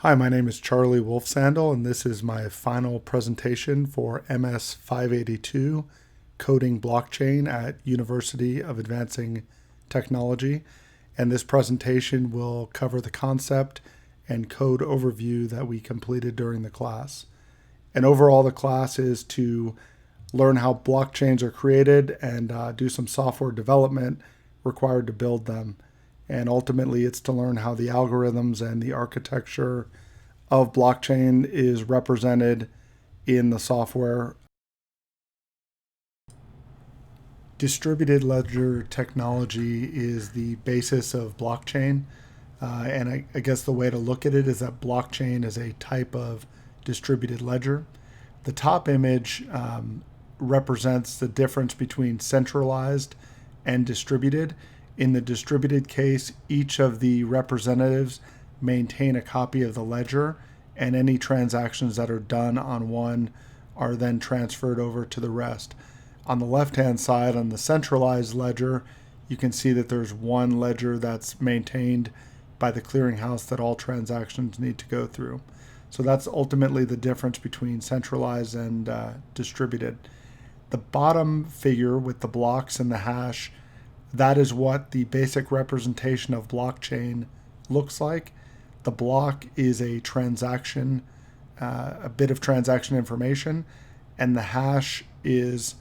Hi, my name is Charlie Wolfsandel, and this is my final presentation for MS 582, Coding Blockchain at University of Advancing Technology. And this presentation will cover the concept and code overview that we completed during the class. And overall, the class is to learn how blockchains are created and do some software development required to build them. And ultimately, it's to learn how the algorithms and the architecture of blockchain is represented in the software. Distributed ledger technology is the basis of blockchain. And I guess the way to look at it is that blockchain is a type of distributed ledger. The top image represents the difference between centralized and distributed. In the distributed case, each of the representatives maintain a copy of the ledger, and any transactions that are done on one are then transferred over to the rest. On the left-hand side, on the centralized ledger, you can see that there's one ledger that's maintained by the clearinghouse that all transactions need to go through. So that's ultimately the difference between centralized and distributed. The bottom figure with the blocks and the hash, that is what the basic representation of blockchain looks like. The block is a transaction, a bit of transaction information, and the hash is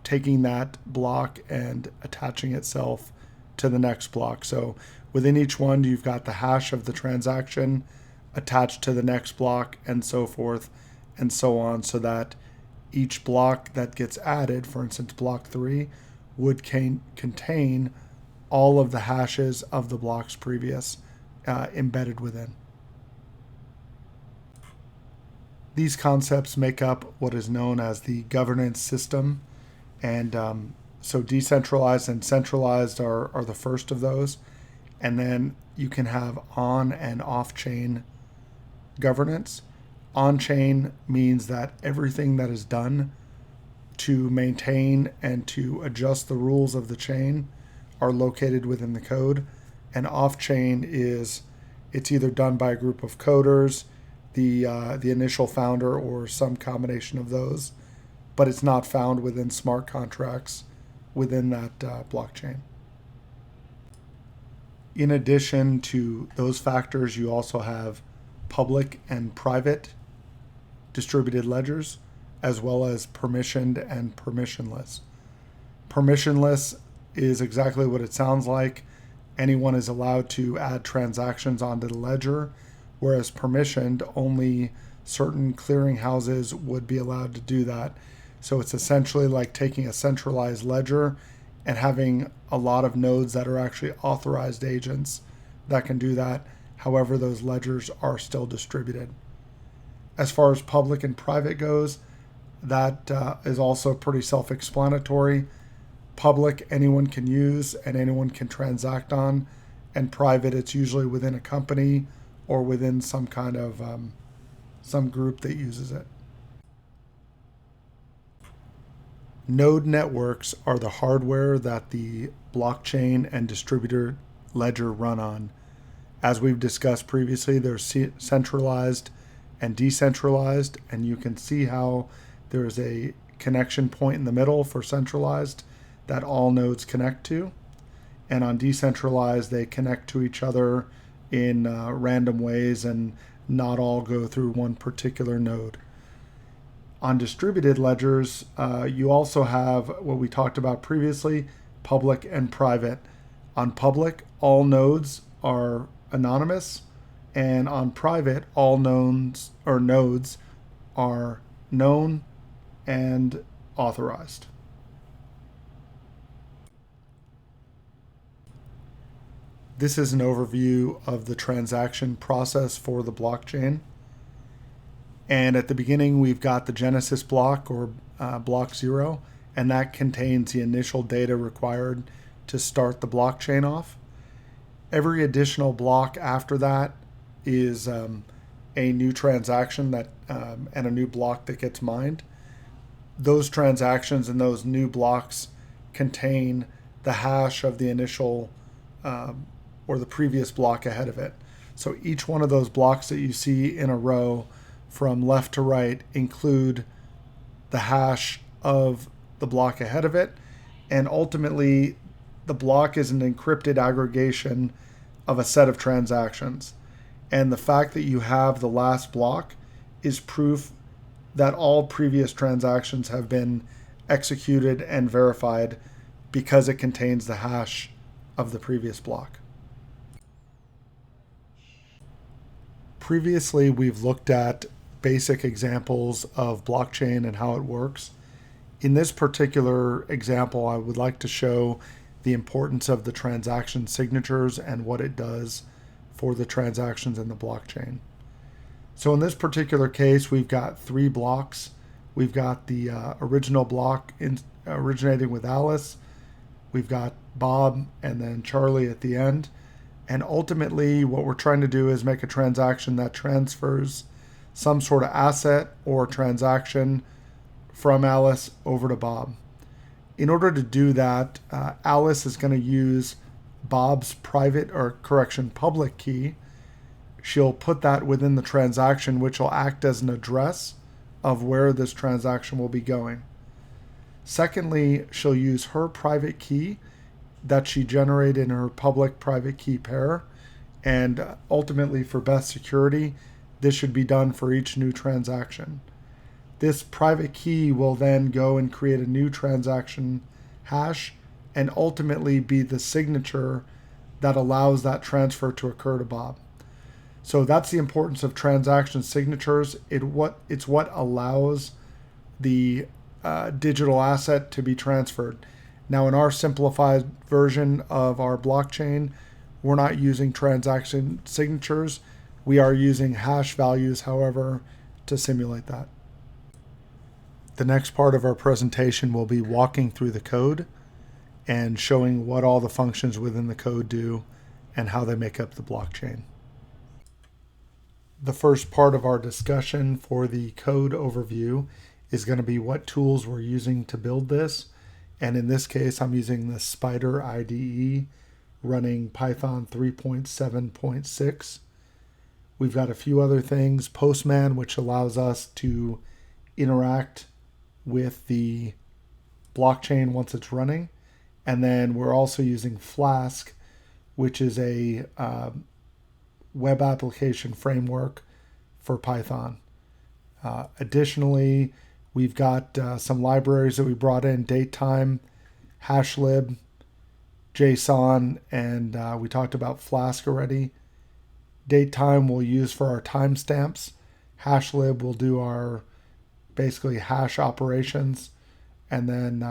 taking that block and attaching itself to the next block. So within each one, you've got the hash of the transaction attached to the next block, and so forth and so on, so that each block that gets added, for instance, block 3, would contain all of the hashes of the blocks previous embedded within. These concepts make up what is known as the governance system. And so decentralized and centralized are the first of those. And then you can have on and off-chain governance. On-chain means that everything that is done to maintain and to adjust the rules of the chain are located within the code. And off-chain is, it's either done by a group of coders, the initial founder, or some combination of those, but it's not found within smart contracts within that blockchain. In addition to those factors, you also have public and private distributed ledgers, as well as permissioned and permissionless. Permissionless is exactly what it sounds like. Anyone is allowed to add transactions onto the ledger, whereas permissioned, only certain clearinghouses would be allowed to do that. So it's essentially like taking a centralized ledger and having a lot of nodes that are actually authorized agents that can do that. However, those ledgers are still distributed. As far as public and private goes, that is also pretty self-explanatory. Public, anyone can use and anyone can transact on, and private, it's usually within a company or within some kind of some group that uses it. Node networks are the hardware that the blockchain and distributed ledger run on. As we've discussed previously, there's centralized and decentralized, and you can see how there's a connection point in the middle for centralized that all nodes connect to. And on decentralized, they connect to each other in random ways and not all go through one particular node. On distributed ledgers, you also have what we talked about previously, public and private. On public, all nodes are anonymous, and on private, all nodes are known and authorized. This is an overview of the transaction process for the blockchain. And at the beginning, we've got the Genesis block, or block 0, and that contains the initial data required to start the blockchain off. Every additional block after that is a new transaction that and a new block that gets mined. Those transactions and those new blocks contain the hash of the initial or the previous block ahead of it. So each one of those blocks that you see in a row from left to right include the hash of the block ahead of it. And ultimately, the block is an encrypted aggregation of a set of transactions. And the fact that you have the last block is proof that all previous transactions have been executed and verified because it contains the hash of the previous block. Previously, we've looked at basic examples of blockchain and how it works. In this particular example, I would like to show the importance of the transaction signatures and what it does for the transactions in the blockchain. So in this particular case, we've got 3 blocks. We've got the original block originating with Alice. We've got Bob and then Charlie at the end. And ultimately, what we're trying to do is make a transaction that transfers some sort of asset or transaction from Alice over to Bob. In order to do that, Alice is going to use Bob's public key. She'll put that within the transaction, which will act as an address of where this transaction will be going. Secondly, she'll use her private key that she generated in her public private key pair. And ultimately, for best security, this should be done for each new transaction. This private key will then go and create a new transaction hash and ultimately be the signature that allows that transfer to occur to Bob. So that's the importance of transaction signatures. It's what allows the digital asset to be transferred. Now, in our simplified version of our blockchain, we're not using transaction signatures. We are using hash values, however, to simulate that. The next part of our presentation will be walking through the code and showing what all the functions within the code do and how they make up the blockchain. The first part of our discussion for the code overview is going to be what tools we're using to build this. And in this case, I'm using the Spider IDE running Python 3.7.6. We've got a few other things. Postman, which allows us to interact with the blockchain once it's running. And then we're also using Flask, which is a web application framework for Python. Additionally, we've got some libraries that we brought in: datetime, hashlib, JSON, and we talked about Flask already. Datetime we'll use for our timestamps. Hashlib will do our basically hash operations. And then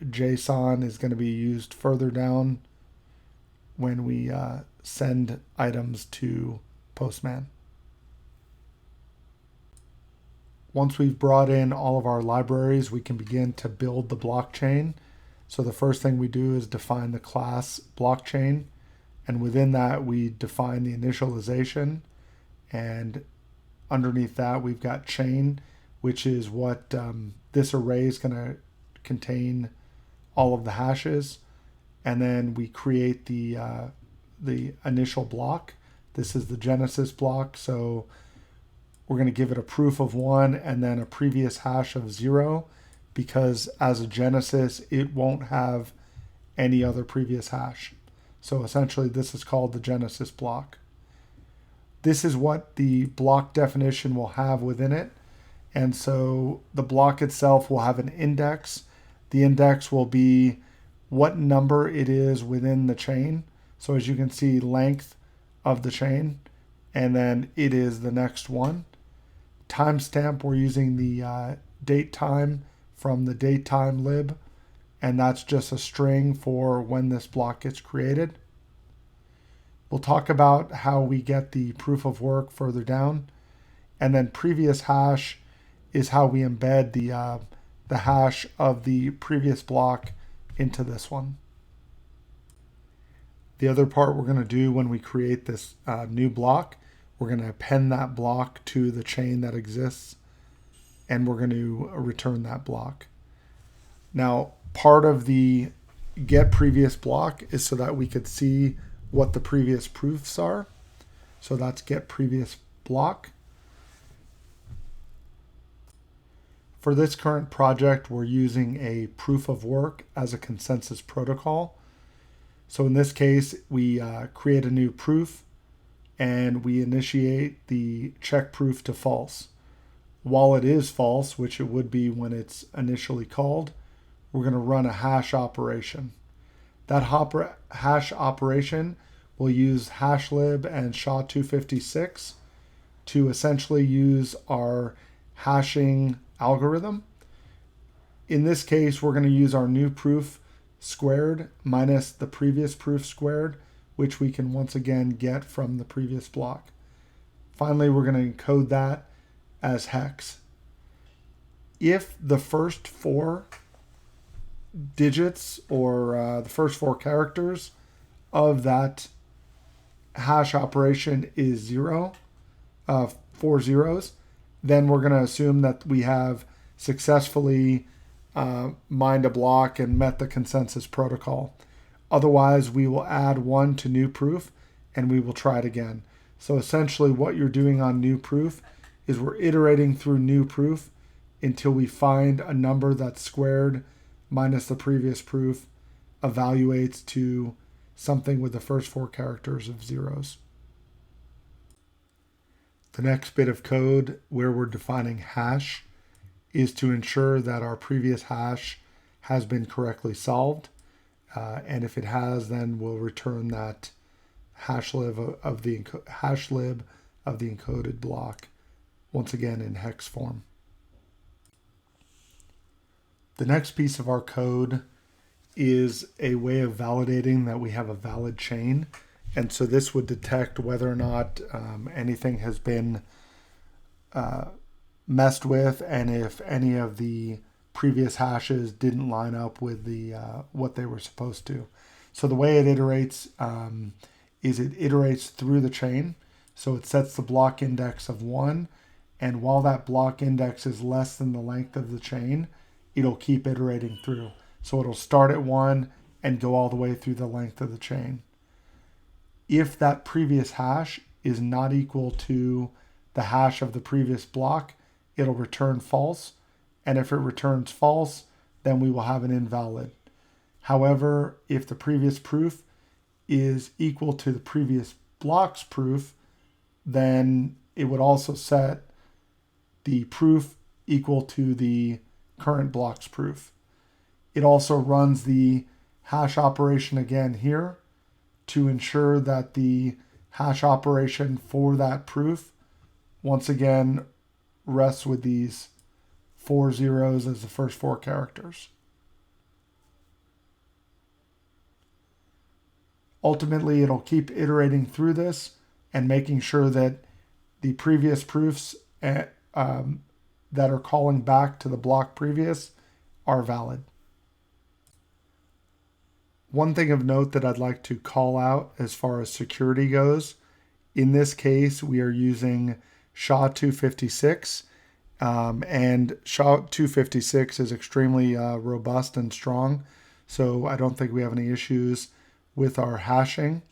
JSON is going to be used further down when we send items to Postman. Once we've brought in all of our libraries, we can begin to build the blockchain. So the first thing we do is define the class blockchain. And within that, we define the initialization. And underneath that, we've got chain, which is what this array is going to contain all of the hashes. And then we create the initial block. This is the Genesis block. So we're going to give it a proof of 1 and then a previous hash of 0, because as a Genesis, it won't have any other previous hash. So essentially, this is called the Genesis block. This is what the block definition will have within it. And so the block itself will have an index. The index will be what number it is within the chain. So as you can see, length of the chain, and then it is the next one. Timestamp, we're using the date time from the datetime lib, and that's just a string for when this block gets created. We'll talk about how we get the proof of work further down. And then previous hash is how we embed the hash of the previous block into this one. The other part we're going to do when we create this new block, we're going to append that block to the chain that exists, and we're going to return that block. Now, part of the get previous block is so that we could see what the previous proofs are. So that's get previous block. For this current project, we're using a proof of work as a consensus protocol. So in this case, we create a new proof and we initiate the check proof to false. While it is false, which it would be when it's initially called, we're going to run a hash operation. That hash operation will use hashlib and SHA-256 to essentially use our hashing algorithm. In this case, we're going to use our new proof squared minus the previous proof squared, which we can once again get from the previous block. Finally, we're going to encode that as hex. If the first four digits or the first four characters of that hash operation is 4 zeros, then we're going to assume that we have successfully mined a block and met the consensus protocol. Otherwise, we will add 1 to new proof and we will try it again. So essentially what you're doing on new proof is we're iterating through new proof until we find a number that's squared minus the previous proof evaluates to something with the first four characters of zeros. The next bit of code where we're defining hash is to ensure that our previous hash has been correctly solved. And if it has, then we'll return that hashlib of the encoded block, once again in hex form. The next piece of our code is a way of validating that we have a valid chain. And so this would detect whether or not anything has been messed with, and if any of the previous hashes didn't line up with the what they were supposed to. So the way it iterates is it iterates through the chain. So it sets the block index of 1, and while that block index is less than the length of the chain, it'll keep iterating through. So it'll start at 1 and go all the way through the length of the chain. If that previous hash is not equal to the hash of the previous block, it'll return false. And if it returns false, then we will have an invalid. However, if the previous proof is equal to the previous block's proof, then it would also set the proof equal to the current block's proof. It also runs the hash operation again here to ensure that the hash operation for that proof once again rests with these 4 zeros as the first four characters. Ultimately, it'll keep iterating through this and making sure that the previous proofs that are calling back to the block previous are valid. One thing of note that I'd like to call out as far as security goes, in this case, we are using SHA-256, and SHA-256 is extremely robust and strong, so I don't think we have any issues with our hashing.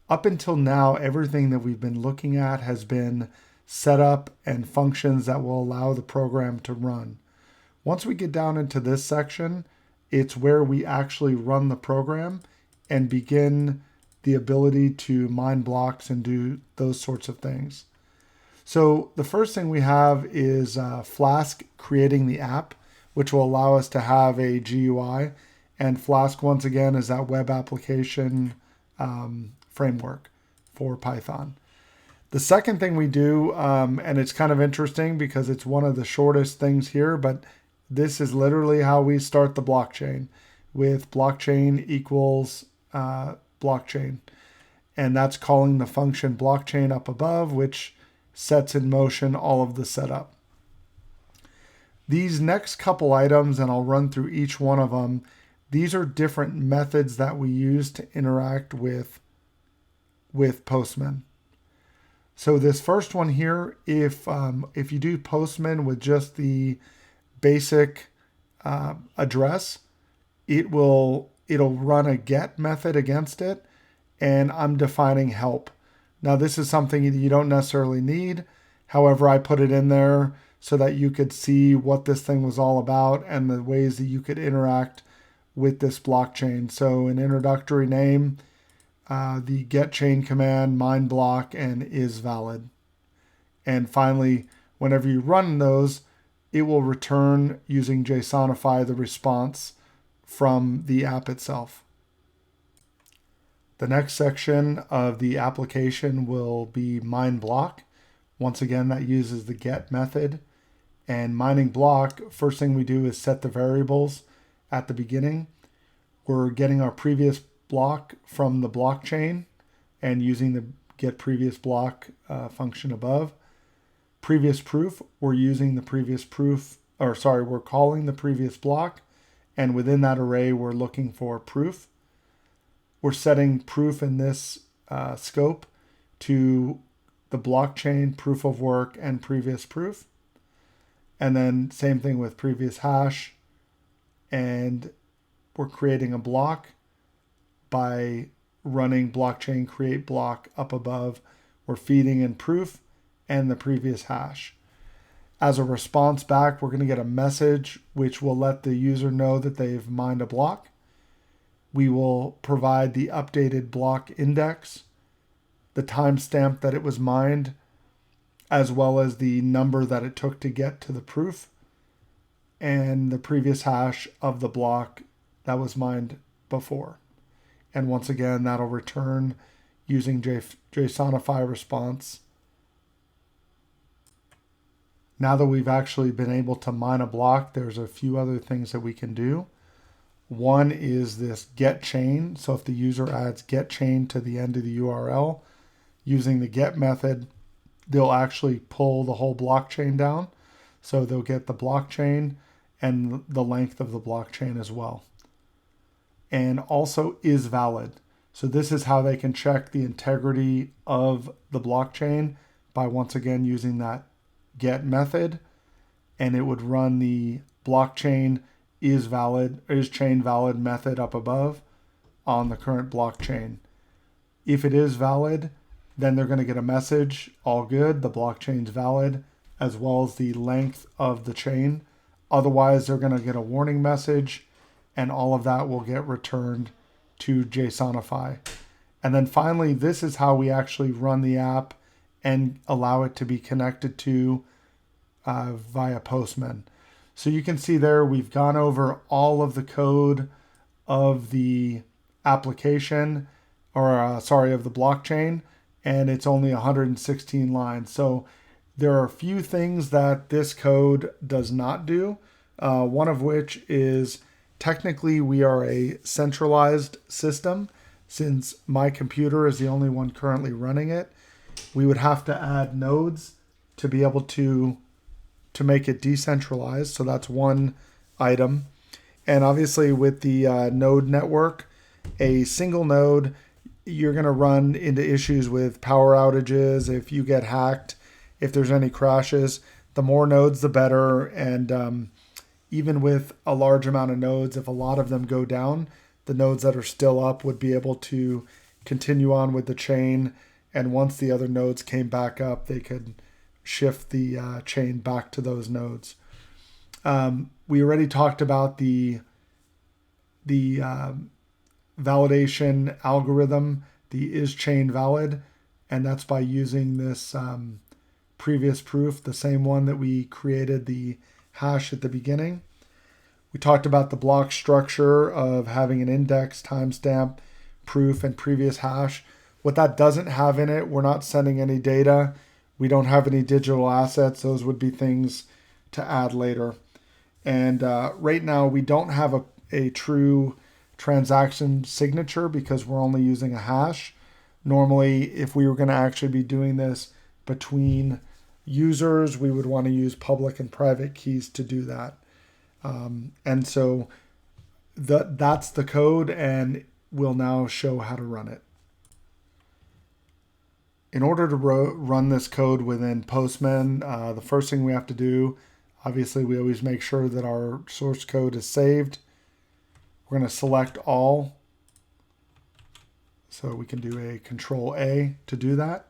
Up until now, everything that we've been looking at has been set up and functions that will allow the program to run. Once we get down into this section, it's where we actually run the program and begin the ability to mine blocks and do those sorts of things. So the first thing we have is Flask creating the app, which will allow us to have a GUI. And Flask, once again, is that web application framework for Python. The second thing we do, and it's kind of interesting because it's one of the shortest things here, but this is literally how we start the blockchain, with blockchain equals blockchain. And that's calling the function blockchain up above, which sets in motion all of the setup. These next couple items, and I'll run through each one of them, these are different methods that we use to interact with Postman. So this first one here, if you do Postman with just the basic address, it'll run a get method against it, and I'm defining help. Now this is something that you don't necessarily need. However, I put it in there so that you could see what this thing was all about and the ways that you could interact with this blockchain. So an introductory name, the GetChain command, MindBlock, and is valid. And finally, whenever you run those, it will return using JSONify the response from the app itself. The next section of the application will be MindBlock. Once again, that uses the get method. And mining block, first thing we do is set the variables at the beginning. We're getting our previous block from the blockchain and using the get previous block function above. Previous proof, we're using the previous proof, we're calling the previous block, and within that array, we're looking for proof. We're setting proof in this scope to the blockchain, proof of work, and previous proof. And then same thing with previous hash. And we're creating a block by running blockchain create block up above. We're feeding in proof and the previous hash. As a response back, we're going to get a message which will let the user know that they've mined a block. We will provide the updated block index, the timestamp that it was mined, as well as the number that it took to get to the proof, and the previous hash of the block that was mined before. And once again, that'll return using JSONify response. Now that we've actually been able to mine a block, there's a few other things that we can do. One is this GetChain. So if the user adds GetChain to the end of the URL, using the get method, they'll actually pull the whole blockchain down. So they'll get the blockchain and the length of the blockchain as well. And also is valid. So this is how they can check the integrity of the blockchain by once again using that get method, and it would run the blockchain is chain valid method up above on the current blockchain. If it is valid, then they're going to get a message, all good, the blockchain's valid, as well as the length of the chain. Otherwise, they're going to get a warning message, and all of that will get returned to JSONify. And then finally, this is how we actually run the app and allow it to be connected to via Postman. So you can see there we've gone over all of the code of the application, of the blockchain, and it's only 116 lines. So there are a few things that this code does not do, one of which is technically we are a centralized system. Since my computer is the only one currently running it, we would have to add nodes to be able to make it decentralized. So that's one item. And obviously with the node network, a single node, you're going to run into issues with power outages. If you get hacked, if there's any crashes, the more nodes, the better. And even with a large amount of nodes, if a lot of them go down, the nodes that are still up would be able to continue on with the chain. And once the other nodes came back up, they could shift the chain back to those nodes. We already talked about the validation algorithm, the is chain valid, and that's by using this previous proof, the same one that we created the hash at the beginning. We talked about the block structure of having an index, timestamp, proof, and previous hash. What that doesn't have in it, we're not sending any data. We don't have any digital assets. Those would be things to add later. And right now, we don't have a true transaction signature because we're only using a hash. Normally, if we were going to actually be doing this between users, we would want to use public and private keys to do that. And so that's the code, and we'll now show how to run it. In order to run this code within Postman, the first thing we have to do, obviously we always make sure that our source code is saved. We're going to select all. So we can do a Control A to do that.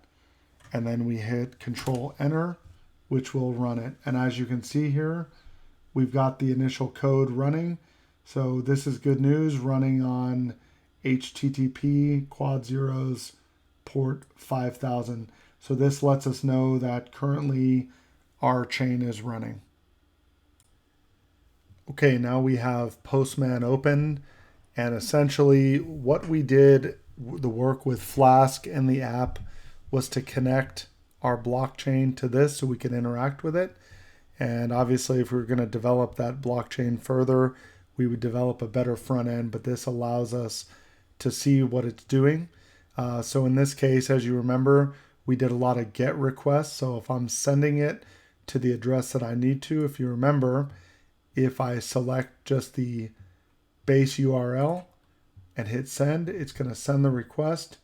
and then we hit Control Enter, which will run it. And as you can see here, we've got the initial code running. So this is good news, running on HTTP quad zeros port 5000. So this lets us know that currently our chain is running. Okay, now we have Postman open, and essentially what we did, the work with Flask and the app, was to connect our blockchain to this so we can interact with it. And obviously if we were going to develop that blockchain further, we would develop a better front end, but this allows us to see what it's doing. So in this case, as you remember, we did a lot of GET requests. So if I'm sending it to the address that I need to, if you remember, if I select just the base URL and hit send, it's going to send the request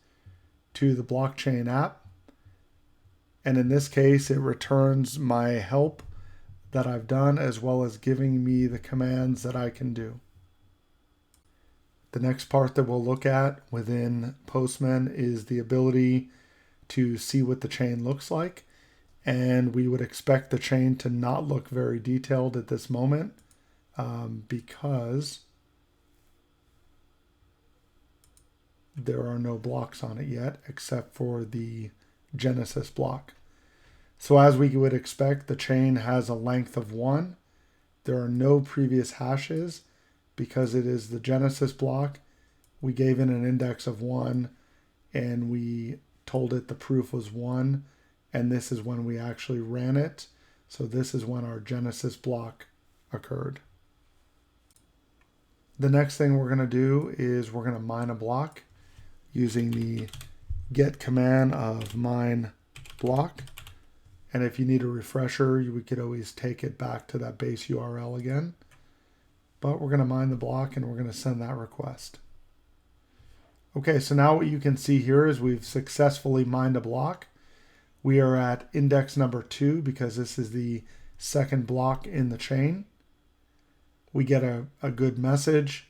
to the blockchain app. And in this case, it returns my help that I've done, as well as giving me the commands that I can do. The next part that we'll look at within Postman is the ability to see what the chain looks like. And we would expect the chain to not look very detailed at this moment because there are no blocks on it yet except for the Genesis block. So as we would expect, the chain has a length of 1. There are no previous hashes because it is the Genesis block. We gave it an index of 1 and we told it the proof was 1, and this is when we actually ran it. So this is when our Genesis block occurred. The next thing we're going to do is we're going to mine a block using the get command of MindBlock. And if you need a refresher, we could always take it back to that base URL again. But we're going to mine the block and we're going to send that request. Okay, so now what you can see here is we've successfully mined a block. We are at index number 2 because this is the second block in the chain. We get a good message.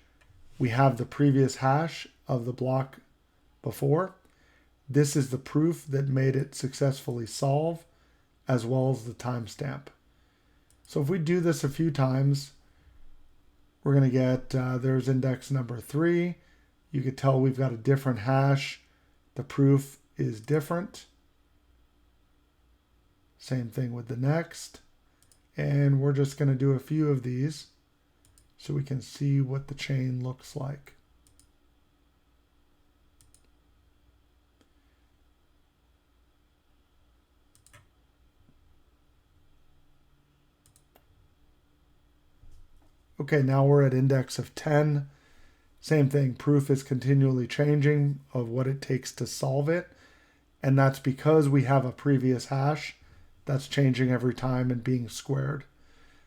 We have the previous hash of the block before. This is the proof that made it successfully solve, as well as the timestamp. So if we do this a few times, we're going to get, there's index number 3. You could tell we've got a different hash. The proof is different. Same thing with the next. And we're just going to do a few of these so we can see what the chain looks like. Okay, now we're at index of 10. Same thing, proof is continually changing of what it takes to solve it. And that's because we have a previous hash that's changing every time and being squared.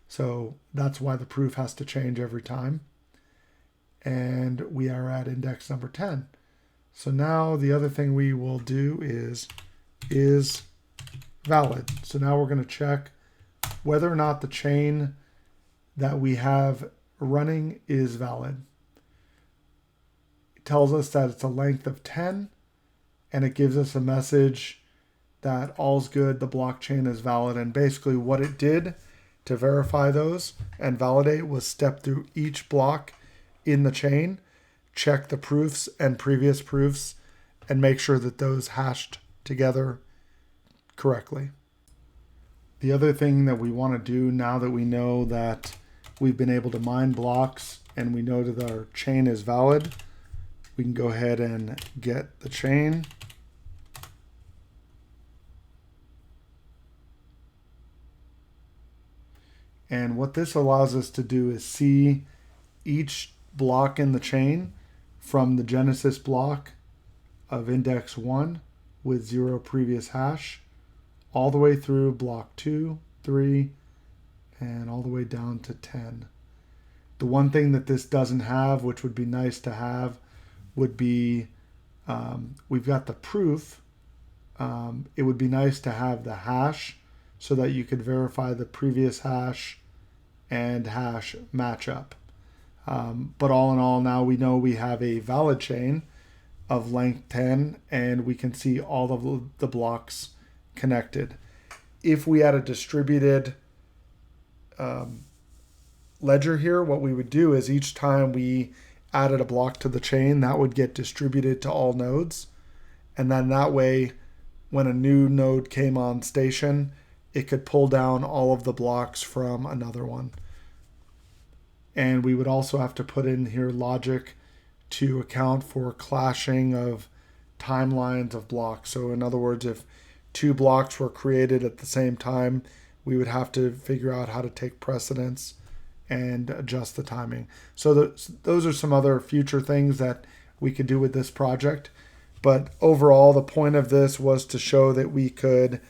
So that's why the proof has to change every time. And we are at index number 10. So now the other thing we will do is valid. So now we're going to check whether or not the chain that we have running is valid. It tells us that it's a length of 10, and it gives us a message that all's good, the blockchain is valid. And basically what it did to verify those and validate was step through each block in the chain, check the proofs and previous proofs, and make sure that those hashed together correctly. The other thing that we want to do now that we know that we've been able to mine blocks and we know that our chain is valid, we can go ahead and get the chain. And what this allows us to do is see each block in the chain from the Genesis block of index 1 with 0 previous hash all the way through block 2, 3, and all the way down to 10. The one thing that this doesn't have, which would be nice to have, would be we've got the proof. It would be nice to have the hash so that you could verify the previous hash and hash matchup. But all in all, now we know we have a valid chain of length 10, and we can see all of the blocks connected. If we had a distributed ledger here, what we would do is each time we added a block to the chain, that would get distributed to all nodes. And then that way, when a new node came on station, it could pull down all of the blocks from another one. And we would also have to put in here logic to account for clashing of timelines of blocks. So in other words, if two blocks were created at the same time, we would have to figure out how to take precedence and adjust the timing. So those are some other future things that we could do with this project. But overall, the point of this was to show that we could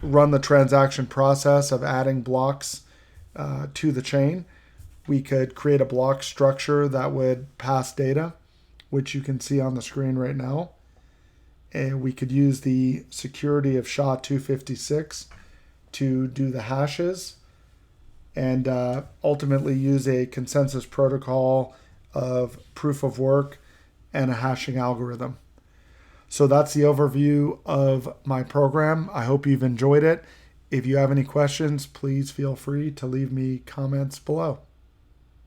run the transaction process of adding blocks to the chain. We could create a block structure that would pass data, which you can see on the screen right now. And we could use the security of SHA-256 to do the hashes, and ultimately use a consensus protocol of proof of work and a hashing algorithm. So that's the overview of my program. I hope you've enjoyed it. If you have any questions, please feel free to leave me comments below.